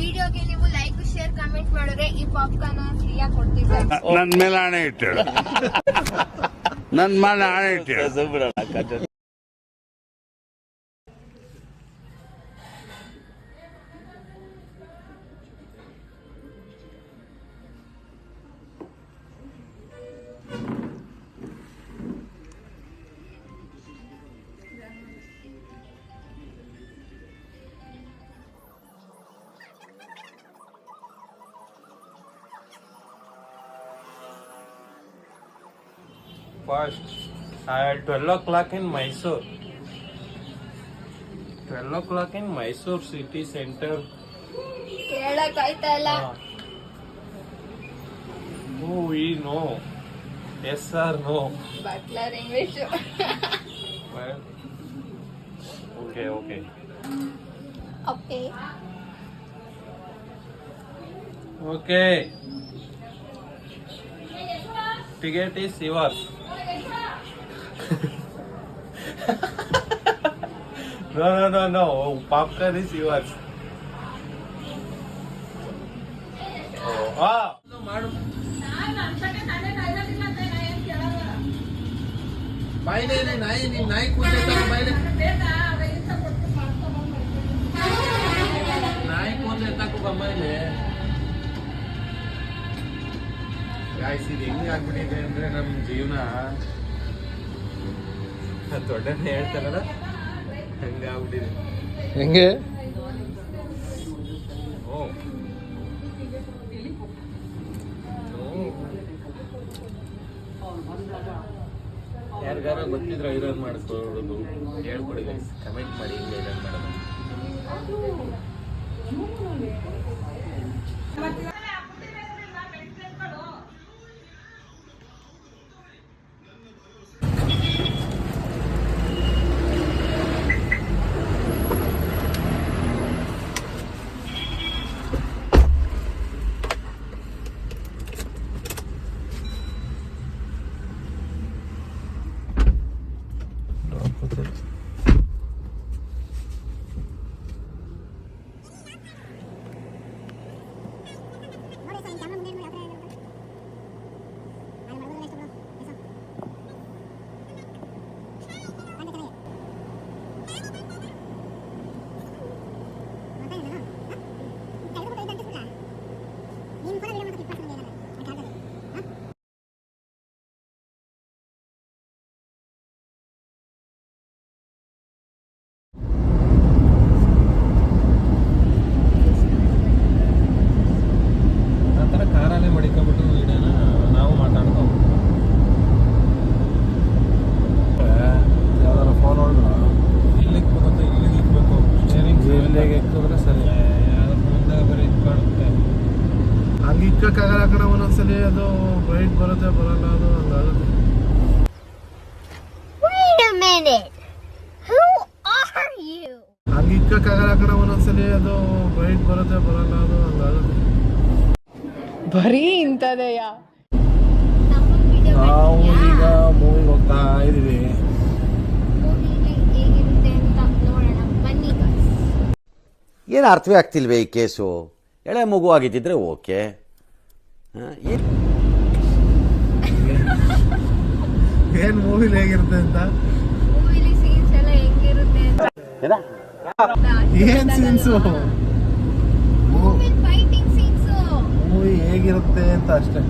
ವಿಡಿಯೋಗೆ ನೀವು like share comment ಮಾಡಿದ್ರೆ ಈ ಪಾಪ್ಕಾರ್ನ್ ಫ್ರೀಯಾಗಿ ಕೊಡ್ತೀವಿ. ನನ್ ಮೇಲೆ ಆಣೆ ಇಟ್ಟೇಳು, ನನ್ ಮೇಲೆ ಆಣೆ ಇಟ್ಟೇಳು. First, at 12 o'clock in Mysore. 12 o'clock in Mysore city center. ಹೇಳಕ್ ಆಯ್ತಾ ಇಲ್ಲ. Who we know? Yes or no? Butler English. Well, okay. Okay. Okay. Ticket is yours. No. Popcorn is yours. ಮಾಡು. ಬಾಯಿಲೆ ನಾಯಿ, ನಿನ್ ನಾಯಿ ಕೂದಲ ಬಾಯಿಲೆ. ನಾಯಿ ಕೂದಲ ಎತ್ತಾಕು ಬಾಯಿಲೆ. ಗಾಯ್ಸ್, ಇದು ಹೆಂಗ್ ಆಗ್ಬಿಟ್ಟಿದೆ ಅಂದ್ರೆ ನಮ್ ಜೀವನ ದೊಡ್ಡನೇ ಹೇಳ್ತಾರಲ್ಲ ಹಂಗ ಆಗ್ಬಿಟ್ಟಿದೆ. ಹೆಂಗೆ? ಯಾರಿಗಾರ ಗೊತ್ತಿದ್ರೆ ಐರನ್ ಮಾಡಿಸ್ಕೊಡೋದು ಹೇಳ್ಕೊಡಿ ಗೈಸ್, ಕಮೆಂಟ್ ಮಾಡಿ ಹಿಂಗೆ ಐರನ್ ಮಾಡೋದು. ಇಕ್ಕಕ್ಕಾಗಲ್ಲ ಕಣ, ಒಂದೊಂದ್ಸಲಿ ಅದು ಬ್ರೈಟ್ ಬರುತ್ತೆ, ಬರಲ್ಲ, ಅದು ಹಂಗಾಗುತ್ತೆ. ಹಂಗೆ ಇಕ್ಕಕ್ಕಾಗಲ್ಲ ಕಣ, ಒಂದೊಂದ್ಸಲಿ ಅದು ಬ್ರೈಟ್ ಬರುತ್ತೆ, ಬರಲ್ಲ, ಅದು ಹಂಗಾಗುತ್ತೆ. ಬರೀ ಇಂಥದೆಯಾ? ನಾವು ಈಗ ಮೂವಿಗೆ ಹೋಗ್ತಾ ಇದೀವಿ. ಏನು ಅರ್ಥವೇ ಆಗ್ತಿಲ್ವೇ ಈ ಕೇಸು? ಎಳೆ ಮಗು ಆಗಿದ್ದಿದ್ರೆ ಓಕೆ. ಏನ್ ಮೂವಿಲಿ ಹೇಗಿರುತ್ತೆ ಅಂತ, ಏನ್ ಸೀನ್ಸು, ಮೂವಿ ಹೇಗಿರುತ್ತೆ ಅಂತ ಅಷ್ಟೇ.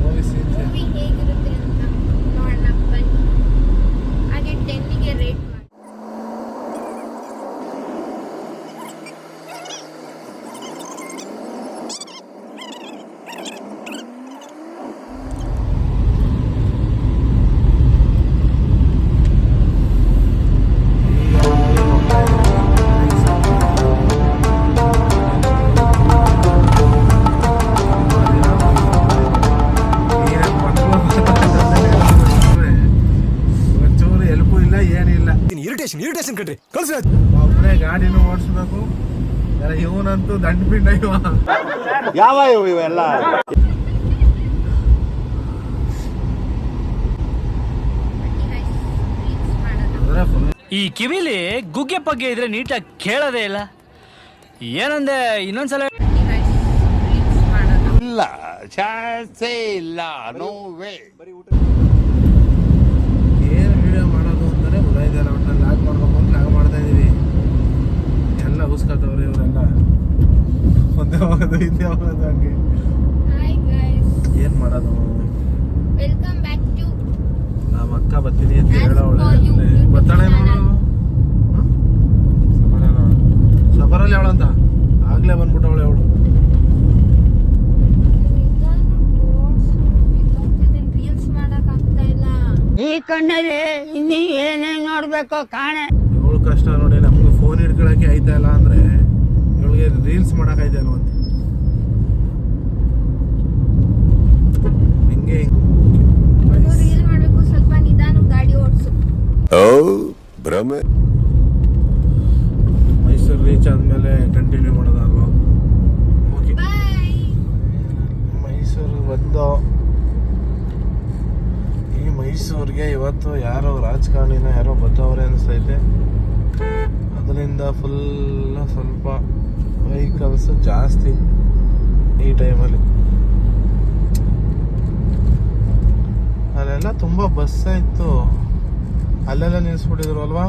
ಮೂವಿ ಸೀನ್ಸ್ ಹೇಗಿರುತ್ತೆ ಅಂತ ನೋಡೋಣ ಬನ್ನಿ. ಹಾಗೆ 10ಗೆ ರೇಟ್ ಮಾಡಿ. ಇರಿಟೇಷನ್ ಕಟ್ರಿ ಕಳ್ಸಿ. ಒಬ್ಬನೇ ಗಾಡಿನೂ ಓಡಿಸ್ಬೇಕು, ಇವನಂತೂ ದಂಡ ಪಿಂಡ ಇವ. ಯಾವ ಇವೆಲ್ಲ ಈ ಕಿವಿಲಿ ಗುಗ್ಗೆ ಪಗ್ಗೆ ಇದ್ರೆ ನೀಟಾಗಿ ಕೇಳೋದೇ ಇಲ್ಲ. ಏನಂದೆ ಇನ್ನೊಂದ್ಸಲ. ಈಗ ಇಲ್ಲ, ಚಾನ್ಸೇ ಇಲ್ಲ, ನೋ ವೇ. ಏನು ವಿಡಿಯೋ ಮಾಡೋದು ಅಂತಾನೆ ಗೊತ್ತಾಯ್ತಲ್ಲ. ಒಟ್ಟಲ್ಲಿ ಲಾಗ್ ಮಾಡ್ಬೇಕು ಅಂತ ಲಾಗ್ ಮಾಡ್ತಾ ಇದೀವಿ. ಎಲ್ಲ ಉಸ್ಕೊತವ್ರೆ ಇವರೆಲ್ಲ. ಒಂದೇ ಹೋಗೋದು ಹಿಂದೆ ಹೋಗೋದು ಹಂಗೆ. ಹಾಯ್ ಗೈಸ್, ಏನು ಮಾಡೋದು? ವೆಲ್ಕಮ್ ಬ್ಯಾಕ್ ಟು ನಮ್ಮ ಅಕ್ಕ ಬರ್ತೀನಿ ಅಂತ ಹೇಳವಳೆ. for you ಬರ್ತಾಳೆ ನೋಡು. ಸಫರಲ್ಲಿ ಅವಳಂತ ಆಗ್ಲೇ ಬಂದ್ಬಿಟ್ಟವಳೆ ಅವಳು. ರೀಲ್ಸ್ ಮಾಡಕ್ ಆಗ್ತಾ ಇಲ್ಲ. ಈ ಕಣ್ಣಲ್ಲಿ ಇನ್ನೀ ಏನೇನ್ ನೋಡ್ಬೇಕು ಕಾಣೆ. ಇವಳು ಕಷ್ಟ ನೋಡಿ, ನಮ್ಗೆ ಫೋನ್ ಹಿಡ್ಕೊಳಕ್ಕೆ ಆಯ್ತಾ ಇಲ್ಲ ಅಂದ್ರೆ ಇವಳಿಗೆ ರೀಲ್ಸ್ ಮಾಡಕ್ ಆಯ್ತಾ ಇಲ್ವಂತ. ಹಿಂಗೆ ರೀಲ್ ಮಾಡ್ಬೇಕು, ಸ್ವಲ್ಪ ನಿಧಾನ ಗಾಡಿ ಓಡಿಸು. ಭ್ರಮೆ. ಮೈಸೂರು ರೀಚ್ ಆದ್ಮೇಲೆ ಕಂಟಿನ್ಯೂ ಮಾಡೋದಲ್ವಾ? ಓಕೆ, ಬಾಯ್. ಮೈಸೂರಿಗೆ ಬಂದು ಈ ಮೈಸೂರಿಗೆ ಇವತ್ತು ಯಾರೋ ರಾಜಕಾರಣಿನ ಯಾರೋ ಬತ್ತವ್ರೆ ಅನಿಸ್ತೈತೆ. ಅದರಿಂದ ಫುಲ್ ಸ್ವಲ್ಪ ವೆಹಿಕಲ್ಸ್ ಜಾಸ್ತಿ ಈ ಟೈಮಲ್ಲಿ. ಅಲ್ಲೆಲ್ಲ ತುಂಬ ಬಸ್ ಇತ್ತು, ಅಲ್ಲೆಲ್ಲ ನಿಲ್ಲಿಸ್ಬಿಟ್ಟಿದ್ರು ಅಲ್ವಾ?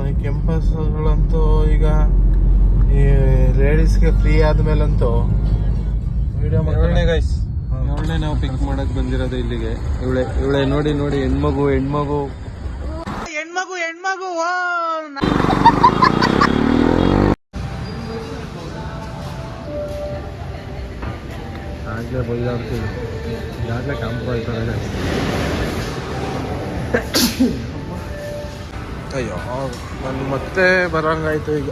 ಈ ಕೆಂಪಸ್ಗಳಂತೂ ಈಗ ಈ ಲೇಡೀಸ್ಗೆ ಫ್ರೀ ಆದ್ಮೇಲಂತೂ ವಿಡಿಯೋ ಗೈಸ್, ಇವಳನ್ನೇ ನಾವು ಪಿಕ್ ಮಾಡಕ್ ಬಂದಿರೋದು ಇಲ್ಲಿಗೆ. ಇವಳೆ ನೋಡಿ ನೋಡಿ ಹೆಣ್ಮಗು ಆಗ್ಲೇ ಬೈದಾಡ್ತೀವಿ, ಈಗಾಗಲೇ ಕ್ಯಾಂಪ್ರೋ ಆಯ್ತಾರೆ. ಅಯ್ಯೋ, ನಾನು ಮತ್ತೆ ಬರೋಂಗಾಯ್ತು. ಈಗ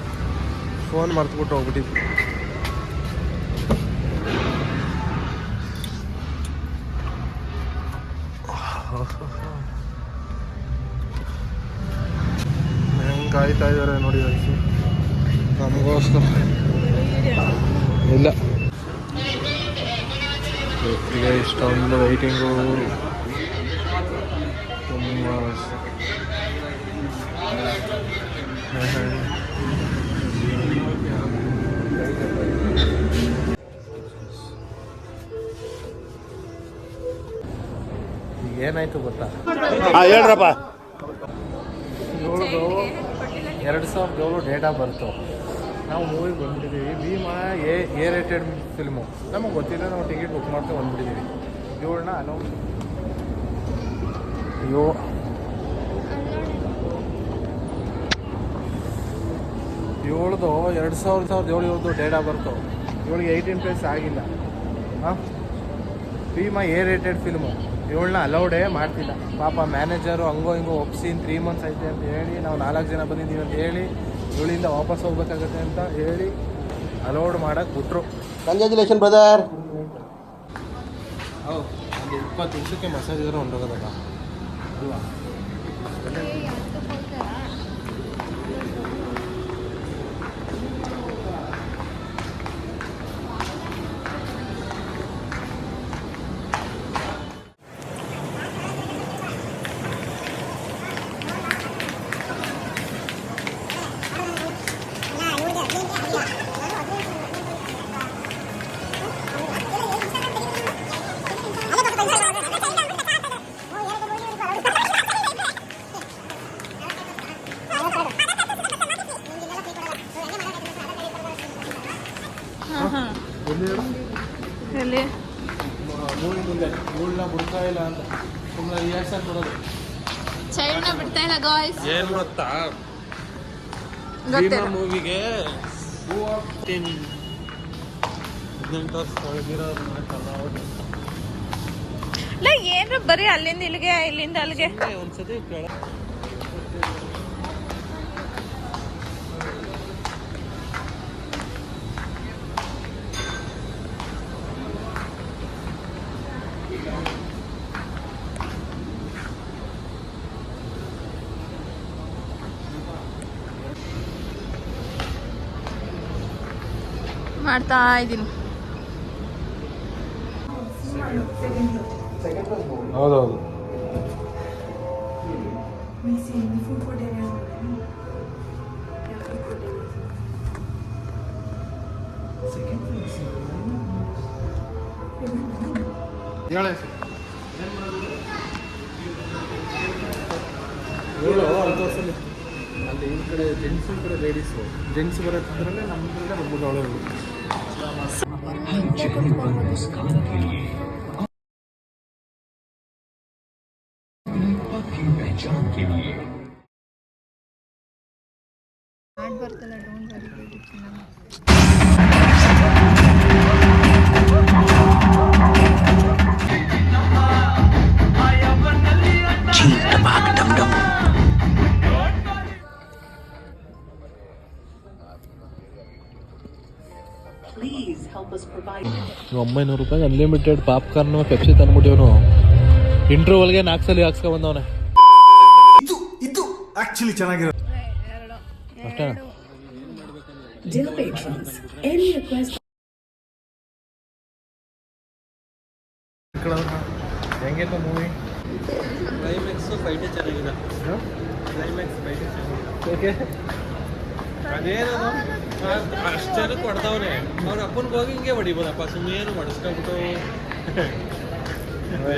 ಫೋನ್ ಮರ್ತ್ಬಿಟ್ಟು ಹೋಗ್ಬಿಟ್ಟಿದ್ವಿ. ಹೆಂಗೆ ಕಾಯ್ತಾ ಇದ್ದಾರೆ ನೋಡಿ ವಯಸ್ಸು ನಮಗೋಸ್ಕರ. ಇಲ್ಲ ಈಗ ಇಷ್ಟೊಂದು ವೈಟಿಂಗು, ತುಂಬ ಈಗ ಏನಾಯ್ತು ಗೊತ್ತಾ? ಹೇಳ್ರಪ್ಪ. ಇವಳದು 2007 ಡೇಟ್ ಆಫ್ ಬರ್ತು. ನಾವು ಮೂವಿಗೆ ಬಂದ್ಬಿಟ್ಟಿದ್ದೀವಿ. Bheema A rated film. ನಮಗೆ ಗೊತ್ತಿಲ್ಲ, ನಾವು ಟಿಕೆಟ್ ಬುಕ್ ಮಾಡ್ತಾ ಬಂದ್ಬಿಟ್ಟಿದ್ದೀವಿ. ಇವಳನ್ನ ಅಲೋ ಇವಳದು 2007 ಡೇಟ್ ಆಫ್ ಬರ್ತು. ಇವಳಿಗೆ 18+ ಆಗಿಲ್ಲ. ಹಾಂ, ಭೀಮಾ ಎ ರೇಟೆಡ್ ಫಿಲ್ಮು. ಇವಳನ್ನ ಅಲೌಡೇ ಮಾಡ್ತಿಲ್ಲ. ಪಾಪ ಮ್ಯಾನೇಜರು ಹಂಗೋ ಹಿಂಗೋ ಒಪ್ಸಿ 3 months ಐತೆ ಅಂತ ಹೇಳಿ, ನಾವು 4 ಜನ ಬಂದಿದ್ದೀವಿ ಅಂತ ಹೇಳಿ, ಇವಳಿಂದ ವಾಪಸ್ ಹೋಗ್ಬೇಕಾಗತ್ತೆ ಅಂತ ಹೇಳಿ ಅಲೌಡ್ ಮಾಡಕ್ಕೆ ಬಿಟ್ರು. Congratulation brother. ಒಂದು 20 ನಿಮಿಷಕ್ಕೆ ಮಸಾಜ್ ಇದ್ರೆ ಹೊಂಟೋಗೋದಲ್ಲ ಅಲ್ವಾ? ಎಲ್ಲಿ ಮೂವಿ ಮುಂದೆ ಇವಳನ್ನ ಬಿಡ್ತಾ ಇಲ್ಲ ಅಂತ ಸುಮ್ಮನೆ ರಿಯಾಕ್ಷನ್ ಕೊಡೋದು. ಚೈಲ್ಡ್ನ ಬಿಡ್ತಾ ಇಲ್ಲ ಗಾಯ್ಸ್. ಏನ್ ಗೊತ್ತಾ, ಗೊತ್ತಿಲ್ಲ. ಮೂವಿಗೆ 18 ವರ್ಷ ಒಳಗಿರೋರು ಇಲ್ಲ, ಏನ್ರ ಬರೀ ಅಲ್ಲಿಂದ ಇಲ್ಲಿಗೆ, ಇಲ್ಲಿಂದ ಅಲ್ಲಿಗೆ. ಒಂದ್ಸತಿ ಕೇಳ. ಮಾಡ್ತಾ ಇದ್ದೀನಿ. ಹೌದೌದು. ಹೇಳಿ ಹೇಳು ಅಲ್ಲಿ ತೋರಿಸಲಿ. ಅಲ್ಲಿ ಈ ಕಡೆ ಜೆಂಟ್ಸ್, ಈ ಕಡೆ ಲೇಡೀಸು. ಜೆಂಟ್ಸ್ ಬರೋದಂದ್ರೆ ನಮ್ಮ ಕಡೆ ಬಂದ್ಬಿಟ್ಟು ಅವಳು ಹಾಡ್ ಬರ್ತಲ್ಲ, ಡೋಂಟ್ ವರಿ ಚೆನ್ನಾಗಿ. ₹900 ಅನ್ಲಿಮಿಟೆಡ್ ಪಾಪ್ಕಾರ್ನ್ ಪೆಪ್ಸಿ ತಂದ್ಬಿಟ್ಟಿವನು. ಇಂಟ್ರೋವಲ್ಗೆ 4 ಸಲ ಹಾಕ್ಸ್ಕೊಂಡ್ ಬಂದವನೆ. ಇದು ಆಕ್ಚುಲಿ ಚೆನ್ನಾಗಿರೋ ಅಷ್ಟೇ. ಹೆಂಗಿತ್ತು ಮೂವಿ? ಕ್ಲೈಮ್ಯಾಕ್ಸ್ ಫೈಟೇ ಚೆನ್ನಾಗಿದೆ. ಕ್ಲೈಮ್ಯಾಕ್ಸ್ ಫೈಟೇ ಚೆನ್ನಾಗಿದೆ. ಅದೇನದು ಅಷ್ಟು ಜನಕ್ಕೆ ಹೊಡೆದವನೆ. ಅವ್ರ ಅಪ್ಪನಿಗೆ ಹೋಗಿ ಹಿಂಗೆ ಹೊಡಿಬೋದಪ್ಪ, ಸುಮ್ಮನೆ ಏನು ಹೊಡಿಸ್ಕೊಂಡ್ಬಿಟ್ಟು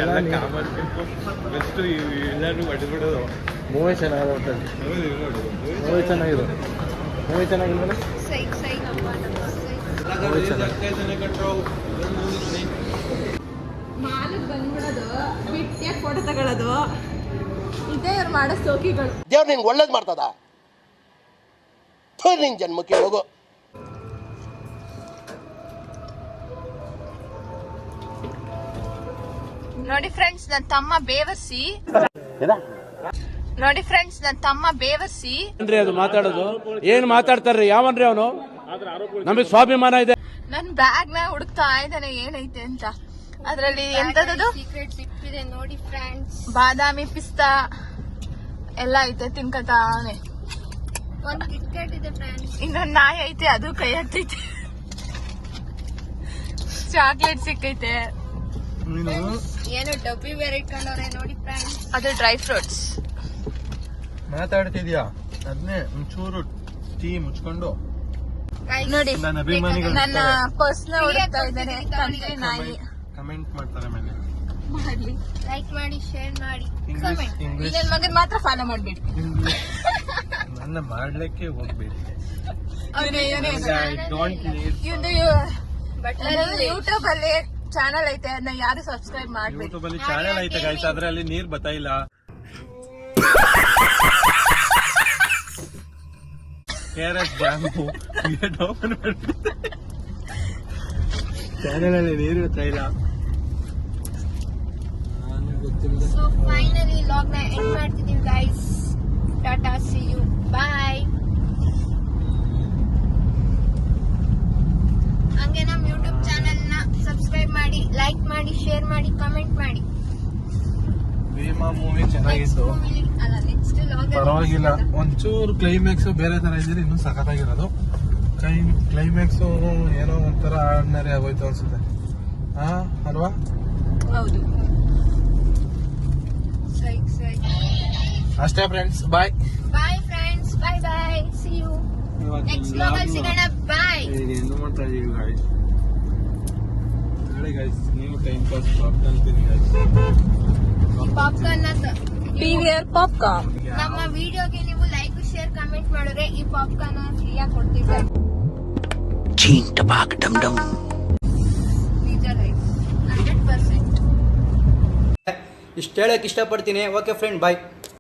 ಎಲ್ಲ ಕಾಮನ್ ಬೆಸ್ಟ್ ಎಲ್ಲರೂ ಹೊಡೆದ್ಬಿಡೋದು. ಮೂವಿ ಚೆನ್ನಾಗಿದೆ. ಮೂವಿ ಚೆನ್ನಾಗಿದೆ. ಮೂವಿ ಚೆನ್ನಾಗಿಲ್ಲ. ಸೈಕ್ ಸೈಕ್ ಮಾಲಕ್ ಬಂದ್ಬಿಡೋದು, ಬಿಟ್ಟಿಯಾಗಿ ಫೋಟೋ ತಗೊಳ್ಳೋದು, ಇದೇ ಇವ್ರು ಮಾಡೋ ಸೋಕಿಗಳು. ದೇವ್ರು ನಿನ್ಗೆ ಒಳ್ಳೇದು ಮಾಡ್ತದ. ನಿನ್ ಜನ್ಮಕ್ಕೆ ಹೋಗು. ನೋಡಿ ಫ್ರೆಂಡ್ಸ್, ನನ್ನ ತಮ್ಮ ಬೇವರ್ಸಿ. ನೋಡಿ ಫ್ರೆಂಡ್ಸ್, ನನ್ನ ತಮ್ಮ ಬೇವರ್ಸಿ. ಅದು ಮಾತಾಡೋದು ಏನ್ ಮಾತಾಡ್ತಾರ್ರಿ? ಯಾವನ್ರಿ ಅವನು? ನಮಗೆ ಸ್ವಾಭಿಮಾನ ಇದೆ. ನನ್ ಬ್ಯಾಗ್ ನ ಹುಡುಕ್ತಾ ಇದ್ದಾನೆ ಏನೈತೆ ಅಂತ. ಅದ್ರಲ್ಲಿ ಎಂತದದು ಸೀಕ್ರೆಟ್ ಸಿಪ್ ಇದೆ ನೋಡಿ ಫ್ರೆಂಡ್ಸ್. ಬಾದಾಮಿ, ಪಿಸ್ತಾ ಎಲ್ಲ ಐತೆ, ತಿನ್ಕತಾನೆ. ಒಂದು ಕಿಟ್ಕ್ಯಾಟ್ ಇದೆ ಫ್ರೆಂಡ್ಸ್. ಇನ್ನೊಂದ್ ನಾಯಿ ಐತೆ, ಅದು ಕೈ ಹತ್ತೈತೆ. ಚಾಕ್ಲೇಟ್ ಸಿಕ್ಕೈತೆ. ಏನು ಡಬ್ಬಿ ಬೇರೆ ಇಟ್ಕೊಂಡವ್ರೆ ನೋಡಿ ಫ್ರೆಂಡ್ಸ್. ಅದು ಡ್ರೈ ಫ್ರೂಟ್ಸ್. ಮಾತಾಡ್ತಿದ್ಯಾ? ಅದನ್ನೇ ಒಂಚೂರು ಟೀ ಮುಚ್ಕೊಂಡು ನೋಡಿ, ನನ್ನ ಅಭಿಮಾನಿಗಳು ನನ್ನ ಪರ್ಸ್ನ ಹುಡುಕ್ತಾ ಇದ್ದಾನೆ. ಕಂಟ್ರಿ ನಾಯಿ. ಕಮೆಂಟ್ ಮಾಡ್ತಾರೆ ಮೇಲೆ. ಮಾಡ್ಲಿ, ಲೈಕ್ ಮಾಡಿ, ಶೇರ್ ಮಾಡಿ, ಇಂಗ್ಲಿಷ್ ಕಮೆಂಟ್. ಇಂಗ್ಲಿಷ್ ನನ್ನ ಮಗನ್ ಮಾತ್ರ ಫಾಲೋ ಮಾಡ್ಬೇಡಿ. ನನ್ನ ಮಾಡ್ಲಿಕ್ಕೆ ಹೋಗ್ಬೇಡಿ. ಡೋಂಟ್ ನೀಡ್ ಯೂಟ್ಯೂಬ್ ಅಲ್ಲಿ ಚಾನಲ್ ಐತೆ, ಅದನ್ನ ಯಾರು ಸಬ್ಸ್ಕ್ರೈಬ್ ಮಾಡ್ಬೇಡಿ. ಯೂಟ್ಯೂಬ್ ಅಲ್ಲಿ ಚಾನೆಲ್ ಐತೆ ಗೈಸ್, ಆದ್ರೆ ಅಲ್ಲಿ ನೀರ್ ಬರ್ತಾ ಇಲ್ಲ. KRS ಜಾಮು ಓಪನ್ ಮಾಡ್ಬಿಡ್ತಾರೆ. ಚಾನೆಲ್ ಅಲ್ಲಿ ನೀರು ಬರ್ತಾ ಇಲ್ಲ. ಸೊ ಫೈನಲಿ ಲಾಗ್ ನ ಎಂಡ್ ಮಾಡ್ತಿದೀವಿ ಗೈಸ್. ಟಾಟಾ, ಸಿ ಯು, ಬಾಯ್. ಹಂಗೆ ನಮ್ಮ ಯೂಟ್ಯೂಬ್ ಚಾನೆಲ್ ನ ಸಬ್ಸ್ಕ್ರೈಬ್ ಮಾಡಿ, ಲೈಕ್ ಮಾಡಿ, ಶೇರ್ ಮಾಡಿ, ಕಮೆಂಟ್ ಮಾಡಿ. ಭೀಮಾ ಮೂವಿ ಚೆನ್ನಾಗಿತ್ತು, ನೆಕ್ಸ್ಟ್ ಲಾಗ್ ಪರವಾಗಿಲ್ಲ. ಒಂಚೂರು ಕ್ಲೈಮ್ಯಾಕ್ಸ್ ಬೇರೆ ತರ ಇದ್ರೆ ಇನ್ನೂ ಸಖತ್ತಾಗಿರೋದು. ಕ್ಲೈಮ್ಯಾಕ್ಸ್ ಏನೋ ಒಂಥರ ಆರ್ಡಿನರಿ ಆಗೋಯ್ತು ಅನ್ಸುತ್ತೆ, ಅಲ್ವಾ? ಹೌದು. Psych psych. ಅಷ್ಟೇ friends, bye bye friends, bye bye, see you next vlog ಅಲ್ಲಿ ಸಿಗೋಣ. ಬಾಯ್. ಏನು ಮಾಡ್ತಾ ಇದೀವಿ ಗಾಯ್ಸ್? ಹೇಳಿ ಗಾಯ್ಸ್, ನೀವು ಟೈಮ್ ಪಾಸ್ ಪಾಪ್ಕಾರ್ನ್ ತಿನ್ನಿ ಗಾಯ್ಸ್. Popcorn PVR popcorn. ನಮ್ಮ ವಿಡಿಯೋಗೆ ನೀವು ಲೈಕ್, ಶೇರ್, ಕಮೆಂಟ್ ಮಾಡಿದ್ರೆ ಈ ಪಾಪ್ಕಾರ್ನ್ ಫ್ರೀಯಾಗಿ ಕೊಡ್ತೀವಿ. ನಿಜ ಗೈಸ್, 100%. ಇಷ್ಟು ಹೇಳಕ್ ಇಷ್ಟಪಡ್ತೀನಿ. ಓಕೆ ಫ್ರೆಂಡ್, ಬಾಯ್.